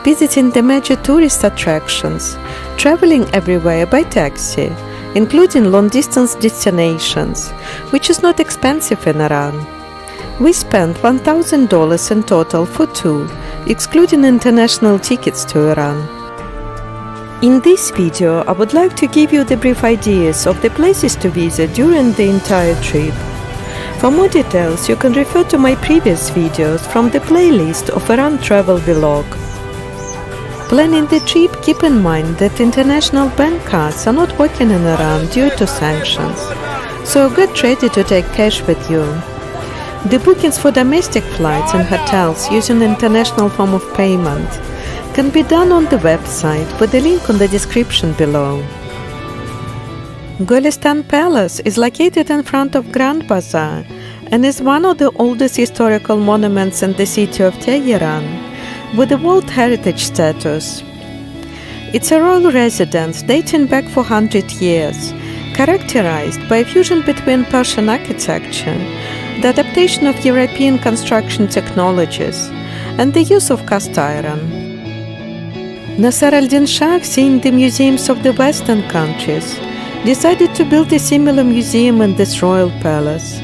visiting the major tourist attractions, traveling everywhere by taxi, including long-distance destinations, which is not expensive in Iran. We spent $1,000 in total for two, excluding international tickets to Iran. In this video, I would like to give you the brief ideas of the places to visit during the entire trip. For more details, you can refer to my previous videos from the playlist of Iran Travel Vlog. Planning the trip, keep in mind that international bank cards are not working in Iran due to sanctions, so get ready to take cash with you. The bookings for domestic flights and hotels using international form of payment can be done on the website with the link on the description below. Golistan Palace is located in front of Grand Bazaar and is one of the oldest historical monuments in the city of Tehran, with a World Heritage status. It's a royal residence dating back 400 years, characterized by a fusion between Persian architecture, the adaptation of European construction technologies, and the use of cast iron. Nasser al-Din Shah, seeing the museums of the Western countries, decided to build a similar museum in this royal palace.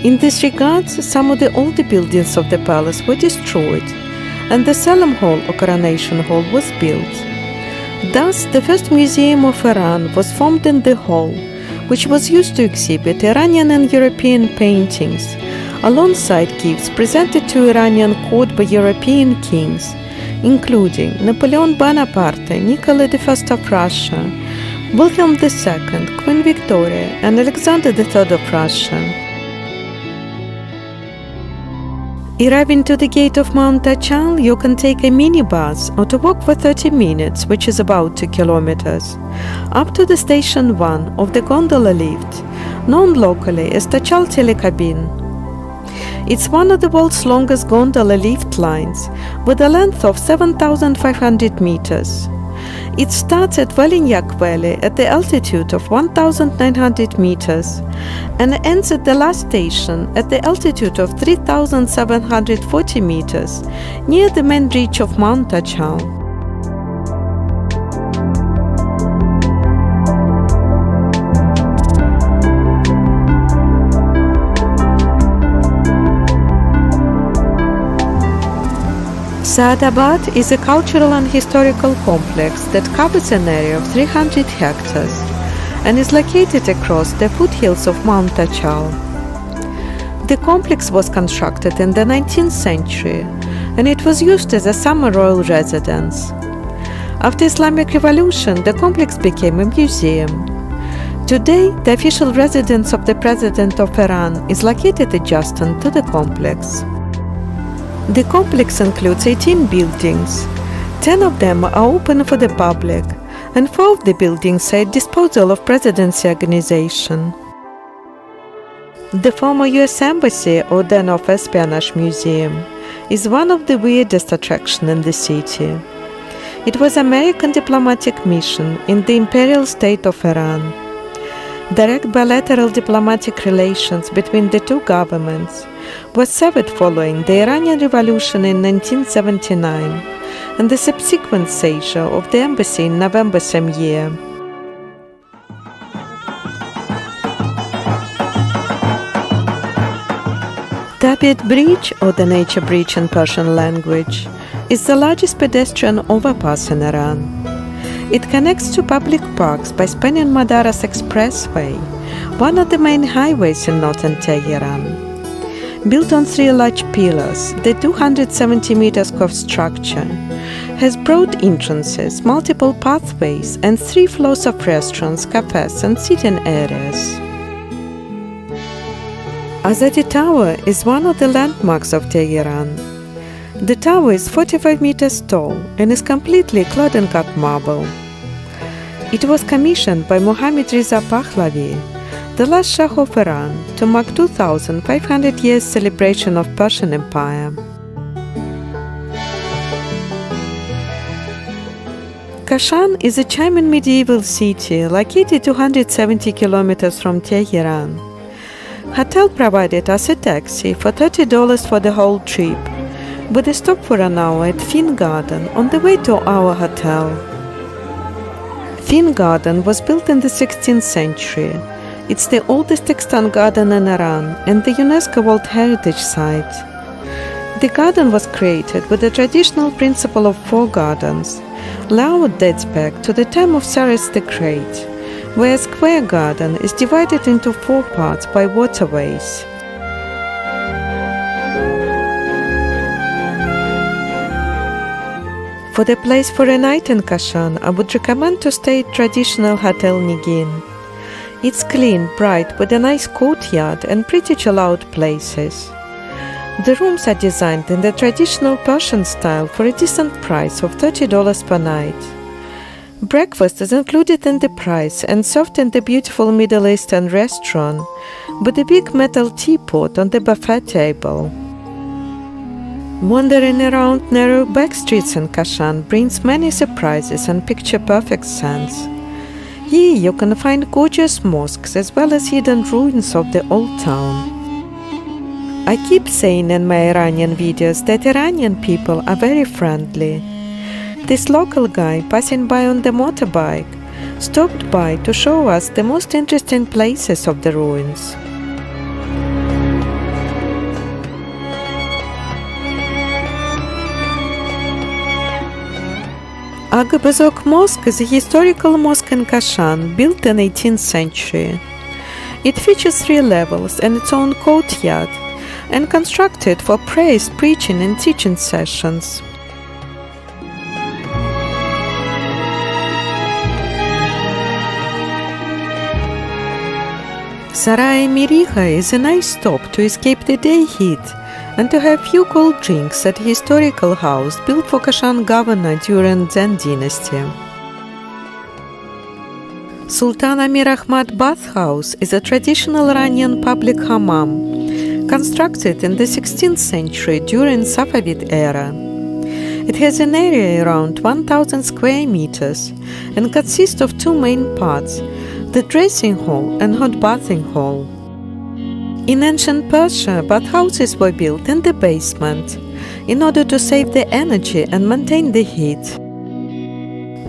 In this regard, some of the older buildings of the palace were destroyed, and the Salam Hall or Coronation Hall was built. Thus, the first museum of Iran was formed in the hall, which was used to exhibit Iranian and European paintings, alongside gifts presented to Iranian court by European kings, including Napoleon Bonaparte, Nicholas I of Russia, Wilhelm II, Queen Victoria, and Alexander III of Russia. Arriving to the gate of Mount Tachal, you can take a minibus or to walk for 30 minutes, which is about 2 kilometers, up to the Station 1 of the gondola lift, known locally as Tachal Telecabin. It's one of the world's longest gondola lift lines, with a length of 7,500 meters. It starts at Valinyak Valley at the altitude of 1,900 meters and ends at the last station at the altitude of 3,740 meters, near the main ridge of Mount Tachal. Saadabad is a cultural and historical complex that covers an area of 300 hectares and is located across the foothills of Mount Tachal. The complex was constructed in the 19th century and it was used as a summer royal residence. After Islamic Revolution, the complex became a museum. Today, the official residence of the President of Iran is located adjacent to the complex. The complex includes 18 buildings. 10 of them are open for the public, and 4 of the buildings are at disposal of Presidency Organization. The former U.S. Embassy, or Den of Espionage Museum, is one of the weirdest attractions in the city. It was an American diplomatic mission in the Imperial State of Iran. Direct bilateral diplomatic relations between the two governments was severed following the Iranian Revolution in 1979 and the subsequent seizure of the embassy in November same year. Tabiat Bridge, or the Nature Bridge in Persian language, is the largest pedestrian overpass in Iran. It connects two public parks by spanning Madaras Expressway, one of the main highways in northern Tehran. Built on 3 large pillars, the 270 meters curved structure has broad entrances, multiple pathways, and 3 floors of restaurants, cafes, and sitting areas. Azadi Tower is one of the landmarks of Tehran. The tower is 45 meters tall and is completely clad in cut marble. It was commissioned by Mohammad Reza Pahlavi, the last Shah of Iran, to mark 2,500 years celebration of Persian Empire. Kashan is a charming medieval city located 270 kilometers from Tehran. Hotel provided us a taxi for $30 for the whole trip, We stopped for an hour at Finn Garden on the way to our hotel. Finn Garden was built in the 16th century. It's the oldest extant garden in Iran and the UNESCO World Heritage Site. The garden was created with the traditional principle of 4 gardens. Layout dates back to the time of Cyrus the Great, where a square garden is divided into 4 parts by waterways. For the place for a night in Kashan, I would recommend to stay at traditional Hotel Nigin. It's clean, bright, with a nice courtyard and pretty chill-out places. The rooms are designed in the traditional Persian style for a decent price of $30 per night. Breakfast is included in the price and served in the beautiful Middle Eastern restaurant with a big metal teapot on the buffet table. Wandering around narrow back streets in Kashan brings many surprises and picture-perfect scenes. Here you can find gorgeous mosques as well as hidden ruins of the old town. I keep saying in my Iranian videos that Iranian people are very friendly. This local guy passing by on the motorbike stopped by to show us the most interesting places of the ruins. Aga Bazok Mosque is a historical mosque in Kashan built in the 18th century. It features 3 levels and its own courtyard, and constructed for prayers, preaching and teaching sessions. Sarai Miriha is a nice stop to escape the day heat and to have few cold drinks at a historical house built for Kashan governor during Zen dynasty. Sultan Amir Ahmad Bath House is a traditional Iranian public hammam constructed in the 16th century during Safavid era. It has an area around 1,000 square meters and consists of 2 main parts, the dressing hall and hot bathing hall. In ancient Persia, bathhouses were built in the basement in order to save the energy and maintain the heat.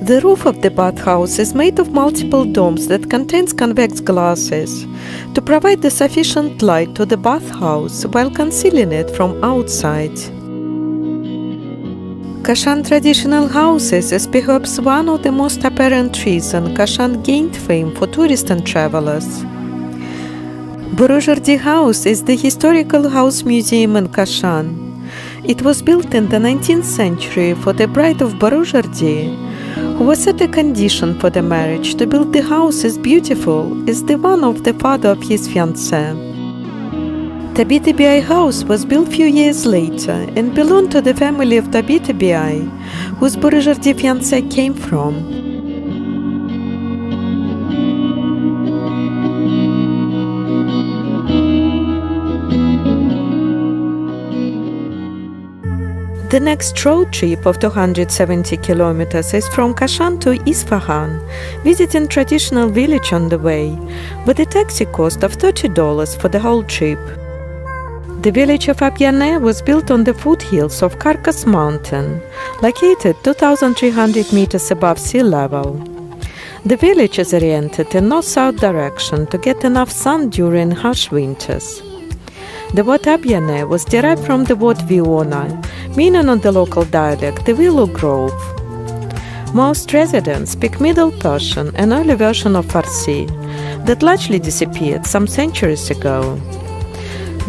The roof of the bathhouse is made of multiple domes that contains convex glasses to provide the sufficient light to the bathhouse while concealing it from outside. Kashan traditional houses is perhaps one of the most apparent reasons Kashan gained fame for tourists and travelers. Boroujerdi House is the historical house museum in Kashan. It was built in the 19th century for the bride of Boroujerdi, who was set a condition for the marriage to build the house as beautiful as the one of the father of his fiancée. Tabita Bi house was built few years later and belonged to the family of Tabita Bi, whose Boroujerdi fiancé came from. The next road trip of 270 kilometers is from Kashan to Isfahan, visiting traditional village on the way, with a taxi cost of $30 for the whole trip. The village of Abyaneh was built on the foothills of Karkas mountain, located 2,300 meters above sea level. The village is oriented in north-south direction to get enough sun during harsh winters. The word Abyaneh was derived from the word Viona, meaning on the local dialect the willow grove. Most residents speak Middle Persian, an early version of Farsi, that largely disappeared some centuries ago.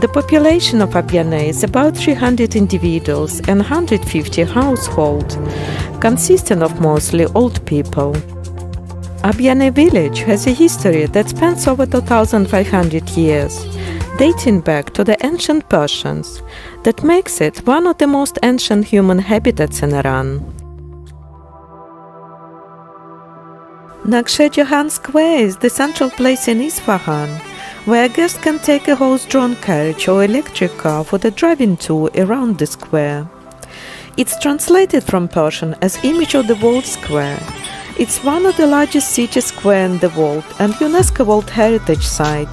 The population of Abyaneh is about 300 individuals and 150 households, consisting of mostly old people. Abyaneh village has a history that spans over 2,500 years, dating back to the ancient Persians, that makes it one of the most ancient human habitats in Iran. Nakshe Jahan Square is the central place in Isfahan, where a guest can take a horse-drawn carriage or electric car for the driving tour around the square. It's translated from Persian as Image of the World Square. It's one of the largest city squares in the world and UNESCO World Heritage Site.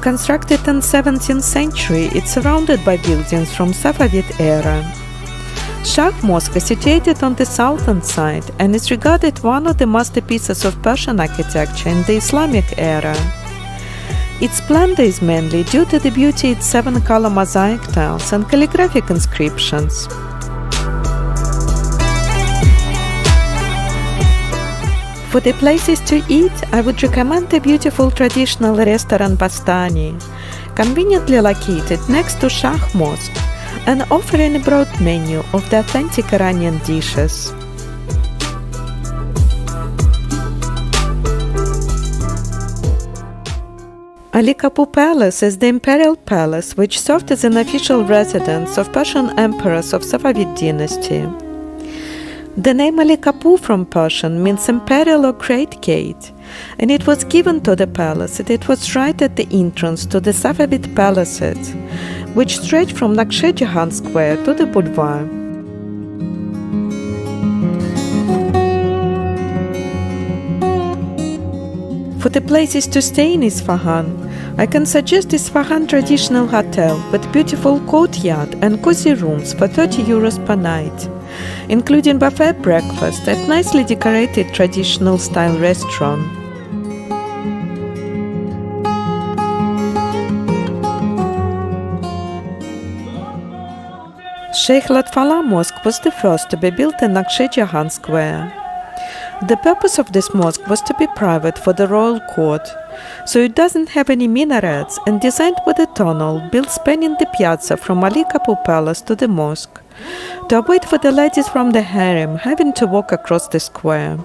Constructed in 17th century, it's surrounded by buildings from Safavid era. Shah Mosque is situated on the southern side and is regarded one of the masterpieces of Persian architecture in the Islamic era. Its splendor is mainly due to the beauty of its 7-color mosaic tiles and calligraphic inscriptions. For the places to eat, I would recommend the beautiful traditional restaurant Bastani, conveniently located next to Shah Mosque and offering a broad menu of the authentic Iranian dishes. Ali Kapur Palace is the imperial palace which served as an official residence of Persian emperors of Safavid dynasty. The name Ali Kapur from Persian means imperial or great gate, and it was given to the palace and it was right at the entrance to the Safavid palaces, which stretched from Nakshe-Jahan Square to the boulevard. For the places to stay in Isfahan, I can suggest Isfahan Traditional Hotel with beautiful courtyard and cozy rooms for €30 per night, including buffet breakfast at nicely decorated traditional style restaurant. Sheikh Latfallah Mosque was the first to be built in Nakshe-Jahan Square. The purpose of this mosque was to be private for the royal court, so it doesn't have any minarets and designed with a tunnel built spanning the piazza from Ali Kapur Palace to the mosque, to avoid for the ladies from the harem having to walk across the square.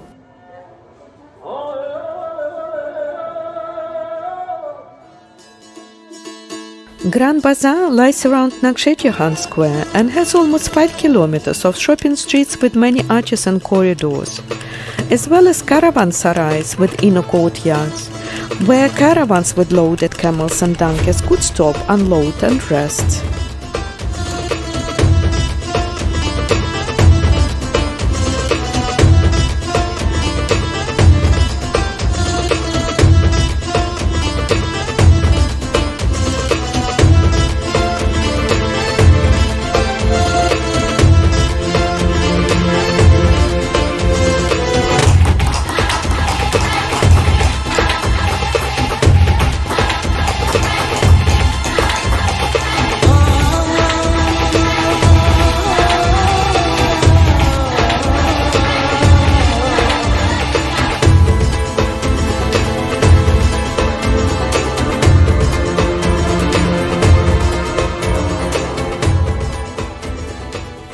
Grand Bazaar lies around Nakshe-Jahan Square and has almost 5 kilometers of shopping streets with many arches and corridors, as well as caravansarais with inner courtyards, where caravans with loaded camels and donkeys could stop, unload and rest.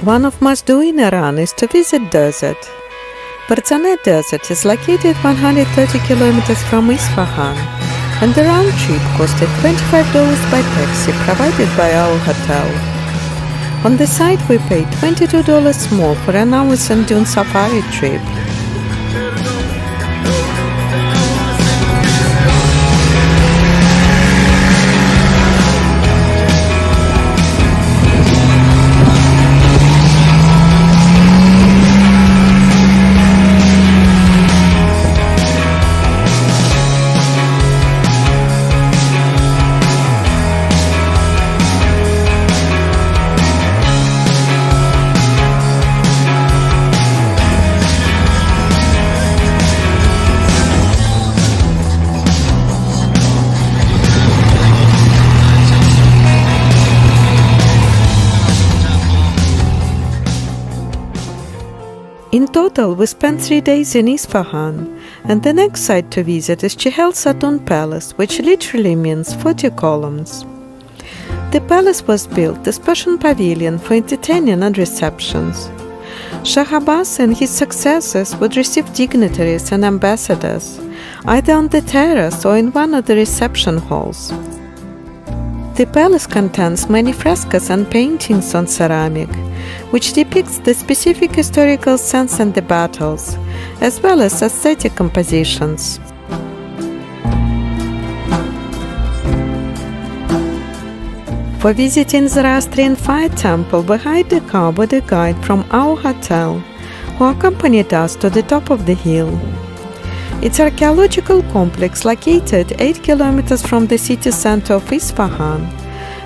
One of must-do in Iran is to visit desert. Barzaneh Desert is located 130 kilometers from Isfahan, and the round trip costed $25 by taxi provided by our hotel. On the site we paid $22 more for an hour sand dune safari trip. In total, we spent 3 days in Isfahan, and the next site to visit is Chehel Satun Palace, which literally means 40 columns. The palace was built as Persian pavilion for entertaining and receptions. Shah Abbas and his successors would receive dignitaries and ambassadors, either on the terrace or in one of the reception halls. The palace contains many frescoes and paintings on ceramic, which depicts the specific historical scenes and the battles, as well as aesthetic compositions. For visiting Zoroastrian Fire Temple, we hired a car with a guide from our hotel, who accompanied us to the top of the hill. It's an archaeological complex located 8 kilometers from the city center of Isfahan,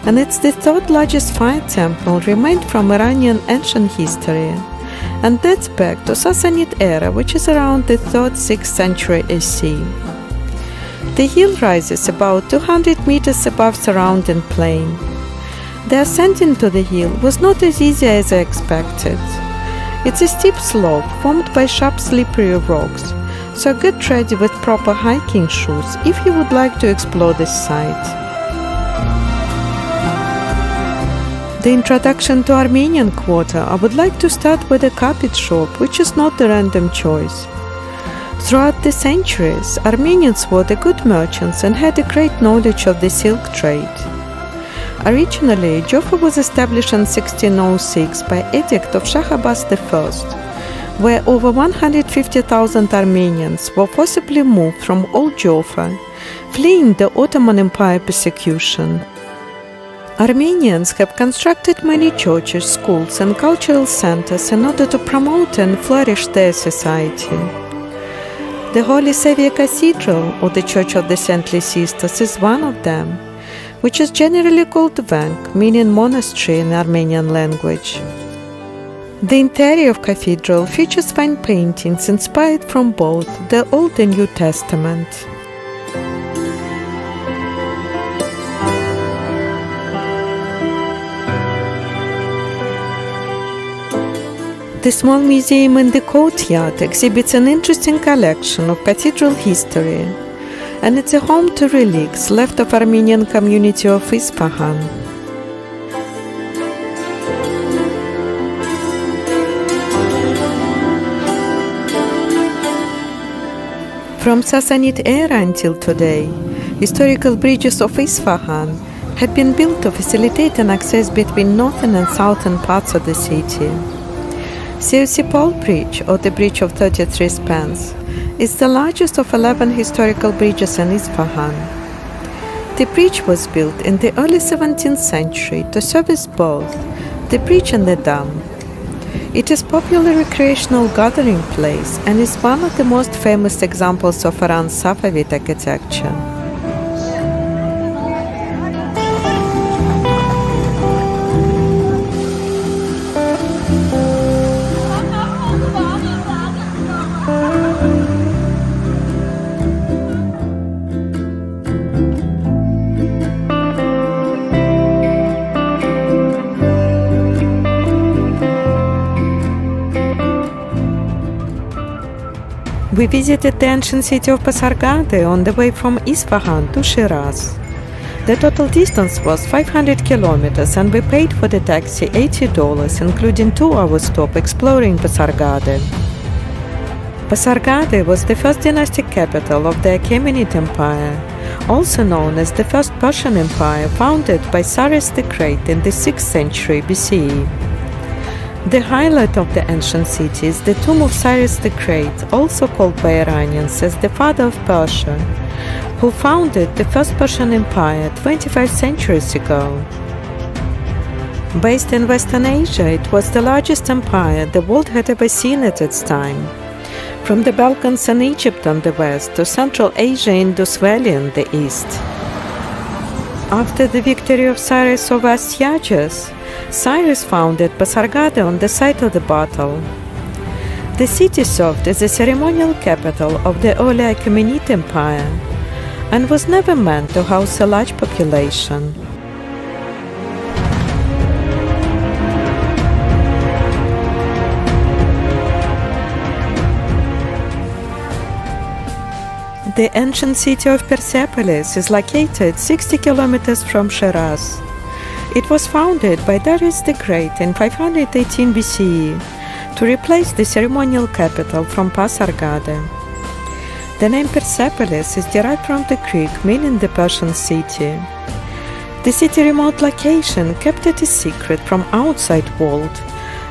and it's the third largest fire temple remained from Iranian ancient history, and dates back to Sassanid era, which is around the 3rd-6th century AC. The hill rises about 200 meters above surrounding plain. The ascent into the hill was not as easy as I expected. It's a steep slope formed by sharp slippery rocks, so get ready with proper hiking shoes if you would like to explore this site. The introduction to Armenian Quarter, I would like to start with a carpet shop, which is not a random choice. Throughout the centuries, Armenians were the good merchants and had a great knowledge of the silk trade. Originally, Jaffa was established in 1606 by edict of Shah Abbas I, where over 150,000 Armenians were forcibly moved from Old Jaffa, fleeing the Ottoman Empire persecution. Armenians have constructed many churches, schools, and cultural centers in order to promote and flourish their society. The Holy Saviour Cathedral, or the Church of the Saintly Sisters, is one of them, which is generally called Vank, meaning monastery in Armenian language. The interior of cathedral features fine paintings inspired from both the Old and New Testament. The small museum in the courtyard exhibits an interesting collection of cathedral history, and it's a home to relics left of Armenian community of Isfahan. From Sassanid era until today, historical bridges of Isfahan had been built to facilitate an access between northern and southern parts of the city. Seusipol Bridge, or the Bridge of 33 Spans, is the largest of 11 historical bridges in Isfahan. The bridge was built in the early 17th century to service both the bridge and the dam. It is a popular recreational gathering place and is one of the most famous examples of Iran's Safavid architecture. We visited the ancient city of Pasargade on the way from Isfahan to Shiraz. The total distance was 500 kilometers and we paid for the taxi $80, including 2-hour stop exploring Pasargade. Pasargade was the first dynastic capital of the Achaemenid Empire, also known as the First Persian Empire, founded by Cyrus the Great in the 6th century BCE. The highlight of the ancient city is the tomb of Cyrus the Great, also called by Iranians as the father of Persia, who founded the First Persian Empire 25 centuries ago. Based in Western Asia, it was the largest empire the world had ever seen at its time, from the Balkans and Egypt on the west to Central Asia and Indus Valley in the east. After the victory of Cyrus over Astyages, Cyrus founded Pasargade on the site of the battle. The city served as the ceremonial capital of the early Achaemenid Empire and was never meant to house a large population. The ancient city of Persepolis is located 60 kilometers from Shiraz. It was founded by Darius the Great in 518 BCE to replace the ceremonial capital from Pasargade. The name Persepolis is derived from the Greek meaning the Persian city. The city's remote location kept it a secret from outside world,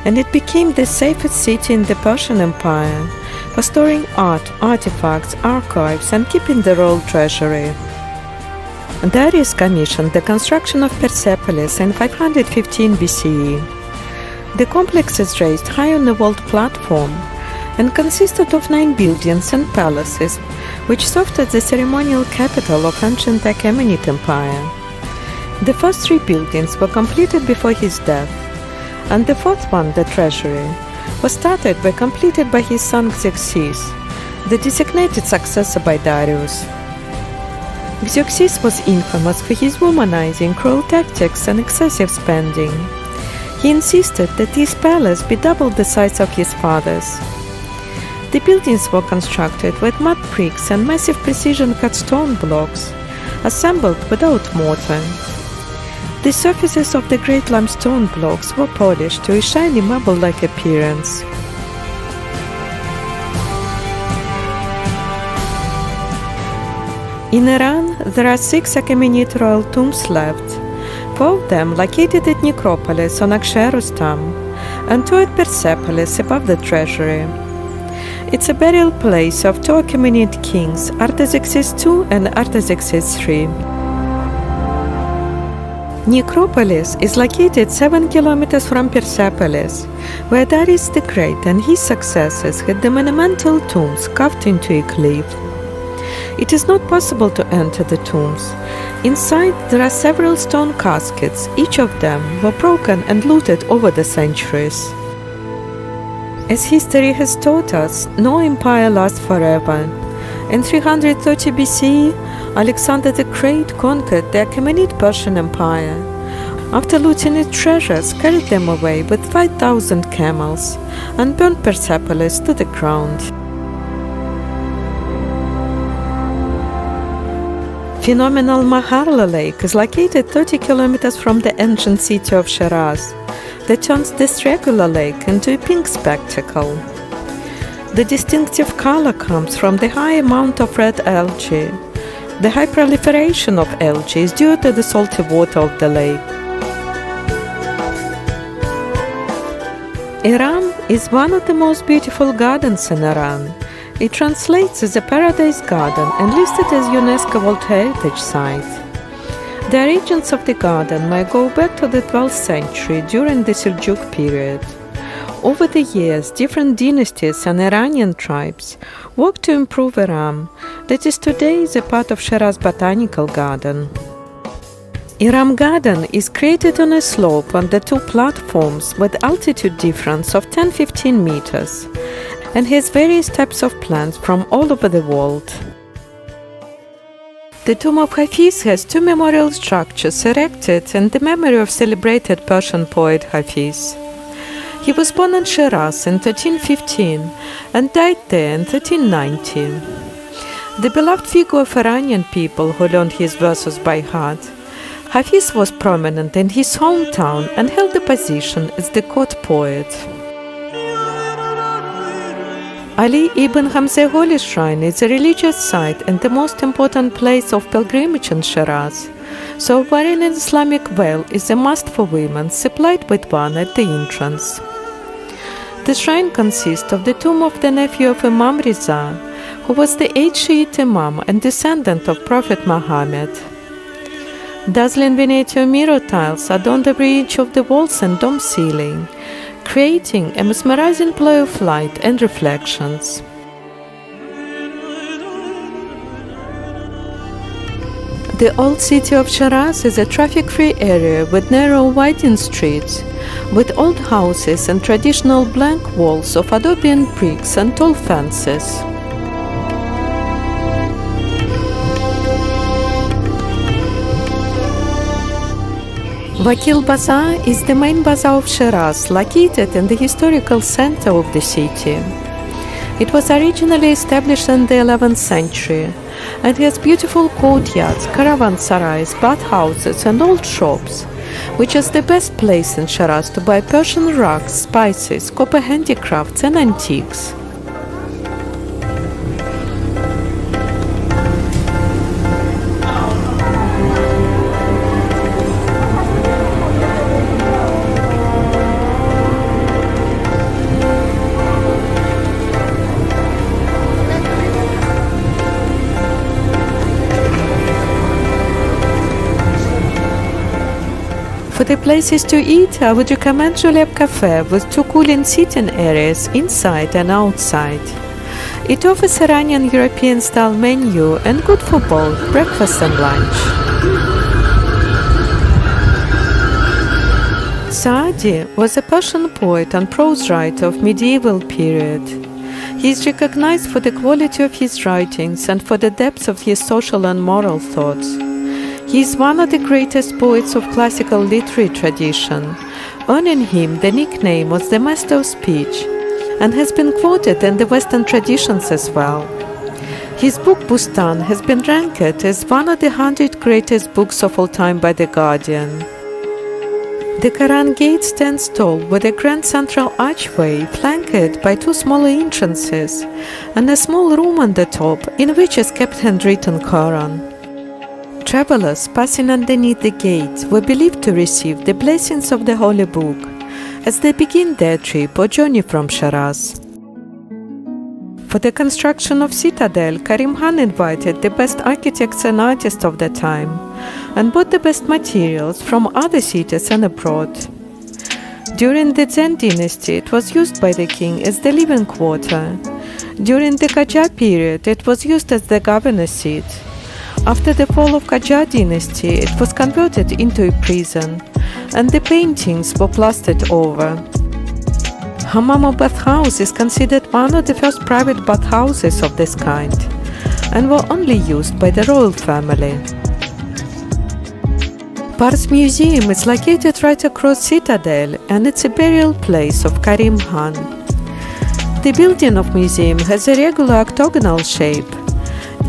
and it became the safest city in the Persian Empire for storing art, artifacts, archives, and keeping the royal treasury. Darius commissioned the construction of Persepolis in 515 BCE. The complex is raised high on a walled platform, and consisted of 9 buildings and palaces, which served as the ceremonial capital of ancient Achaemenid Empire. The first 3 buildings were completed before his death, and the fourth one, the treasury, was started by completed by his son Xerxes, the designated successor by Darius. Xerxes was infamous for his womanizing, cruel tactics, and excessive spending. He insisted that his palace be double the size of his father's. The buildings were constructed with mud bricks and massive precision-cut stone blocks, assembled without mortar. The surfaces of the great limestone blocks were polished to a shiny marble-like appearance. In Iran, there are 6 Achaemenid royal tombs left, 4 of them located at Necropolis on Akshay Rustam, and 2 at Persepolis above the treasury. It's a burial place of 2 Achaemenid kings, Artaxerxes II and Artaxerxes III. Necropolis is located 7 kilometers from Persepolis, where Darius the Great and his successors had the monumental tombs carved into a cliff. It is not possible to enter the tombs. Inside there are several stone caskets, each of them were broken and looted over the centuries. As history has taught us, no empire lasts forever. In 330 BCE, Alexander the Great conquered the Achaemenid Persian Empire. After looting its treasures, carried them away with 5,000 camels, and burned Persepolis to the ground. Phenomenal Maharla Lake is located 30 kilometers from the ancient city of Shiraz, that turns this regular lake into a pink spectacle. The distinctive color comes from the high amount of red algae. The high proliferation of algae is due to the salty water of the lake. Iram is one of the most beautiful gardens in Iran. It translates as a paradise garden and listed as UNESCO World Heritage Site. The origins of the garden may go back to the 12th century during the Seljuk period. Over the years, different dynasties and Iranian tribes worked to improve Iram, that is today a part of Shiraz Botanical Garden. Iram Garden is created on a slope on the 2 platforms with altitude difference of 10-15 meters and has various types of plants from all over the world. The tomb of Hafiz has 2 memorial structures erected in the memory of celebrated Persian poet Hafiz. He was born in Shiraz in 1315 and died there in 1319. The beloved figure of Iranian people who learned his verses by heart, Hafiz was prominent in his hometown and held the position as the court poet. Ali ibn Hamza Holy Shrine is a religious site and the most important place of pilgrimage in Shiraz, so wearing an Islamic veil is a must for women, supplied with one at the entrance. The shrine consists of the tomb of the nephew of Imam Riza, who was the 8th Shiite Imam and descendant of Prophet Muhammad. Dazzling Venetian mirror tiles adorn the bridge of the walls and dome ceiling, creating a mesmerizing play of light and reflections. The old city of Shiraz is a traffic-free area with narrow, winding streets, with old houses and traditional blank walls of adobe and bricks and tall fences. Vakil Bazaar is the main bazaar of Shiraz, located in the historical center of the city. It was originally established in the 11th century and has beautiful courtyards, caravansarais, bathhouses and old shops, which is the best place in Shiraz to buy Persian rugs, spices, copper handicrafts and antiques. For the places to eat, I would recommend Julep Cafe with 2 cooling seating areas inside and outside. It offers Iranian European-style menu and good for both breakfast and lunch. Saadi was a Persian poet and prose writer of medieval period. He is recognized for the quality of his writings and for the depth of his social and moral thoughts. He is one of the greatest poets of classical literary tradition, earning him the nickname of the Master of Speech, and has been quoted in the Western traditions as well. His book Bustan has been ranked as one of the 100 greatest books of all time by The Guardian. The Quran Gate stands tall with a grand central archway flanked by 2 smaller entrances and a small room on the top in which is kept handwritten Quran. Travelers passing underneath the gate were believed to receive the blessings of the Holy Book as they begin their trip or journey from Shiraz. For the construction of Citadel, Karim Khan invited the best architects and artists of the time and bought the best materials from other cities and abroad. During the Zen dynasty, it was used by the king as the living quarter. During the Qajar period, it was used as the governor's seat. After the fall of Qajar dynasty, it was converted into a prison, and the paintings were plastered over. Hammam bathhouse is considered one of the first private bathhouses of this kind, and were only used by the royal family. Pars Museum is located right across Citadel, and it's a burial place of Karim Khan. The building of museum has a regular octagonal shape.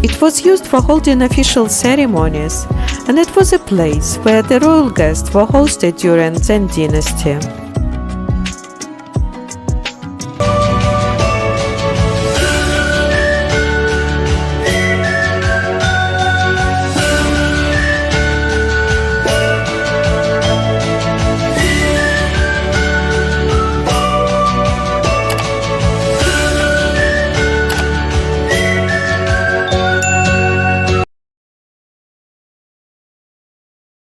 It was used for holding official ceremonies, and it was a place where the royal guests were hosted during Zen dynasty.